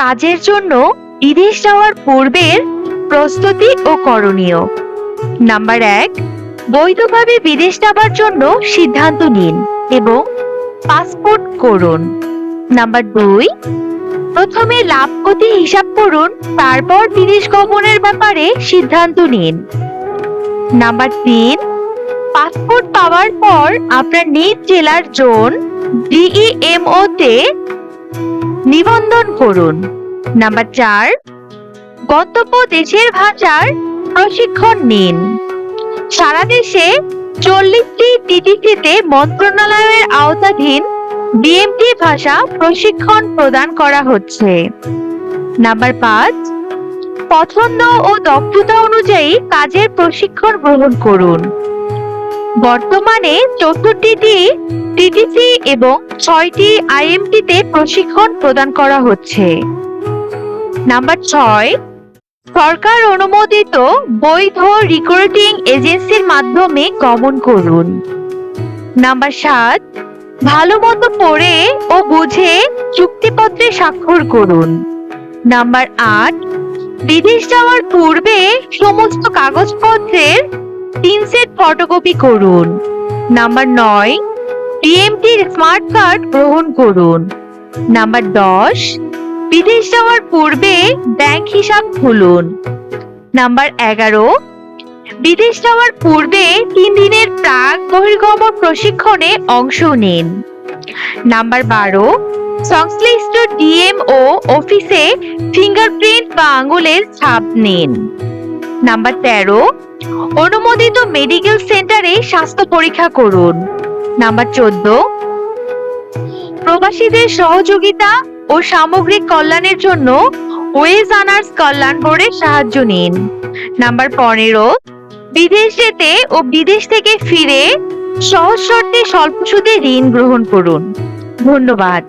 কাজের জন্য বিদেশ যাওয়ার পূর্বের প্রস্তুতি ও করণীয়। নাম্বার 1, বৈধভাবে বিদেশ যাবার জন্য সিদ্ধান্ত নিন এবং পাসপোর্ট করুন। নাম্বার 2, প্রথমে লাভ ক্ষতি হিসাব করুন, তারপর বিদেশ গমনের ব্যাপারে সিদ্ধান্ত নিন। নাম্বার 3, পাসপোর্ট পাওয়ার পর আপনার নিজ জেলার জোন ডিইএমও তে নিবন্ধন করুন। নাম্বার 4, গন্তব্য দেশের ভাষার প্রশিক্ষণ নিন। সারা দেশে 40টি টিটিসিতে মন্ত্রণালয়ের আওতাধীন বিএমটি ভাষা প্রশিক্ষণ প্রদান করা হচ্ছে। নাম্বার 5, পছন্দ ও দক্ষতা অনুযায়ী কাজের প্রশিক্ষণ গ্রহণ করুন। বর্তমানে 64টি টিটিসি এবং 6টি আইএমটিতে প্রশিক্ষণ প্রদান করা হচ্ছে। নাম্বার 6, সরকার অনুমোদিত বৈধ রিক্রুটিং এজেন্সির মাধ্যমে গমন করুন। নাম্বার 7, ভালো মতো পড়ে ও বুঝে চুক্তিপত্রে স্বাক্ষর করুন। নাম্বার 8, বিদেশ যাওয়ার পূর্বে সমস্ত কাগজপত্রের 3 সেট ফটোকপি করুন। নাম্বার 9, বিএমটির স্মার্ট কার্ড গ্রহণ করুন। নাম্বার 10, বিদেশ যাওয়ার পূর্বে ব্যাংক হিসাব খুলুন। নাম্বার 11, বিদেশ যাওয়ার পূর্বে 3 দিনের প্রাক বহির্গমন প্রশিক্ষণে অংশ নিন। নাম্বার 12, সংশ্লিষ্ট ডিএমও অফিসে ফিঙ্গারপ্রিন্ট বা আঙ্গুলের ছাপ নিন। নাম্বার 13, অনুমোদিত মেডিকেল সেন্টারে স্বাস্থ্য পরীক্ষা করুন। নাম্বার 14, প্রবাসীদের সহযোগিতা ও সামগ্রিক কল্যাণের জন্য ওয়েজ আর্নার্স কল্যাণ বোর্ডের সাহায্য নিন। নাম্বার 15, বিদেশ যেতে ও বিদেশ থেকে ফিরে সহজ শর্তে স্বল্প সুদে ঋণ গ্রহণ করুন। ধন্যবাদ।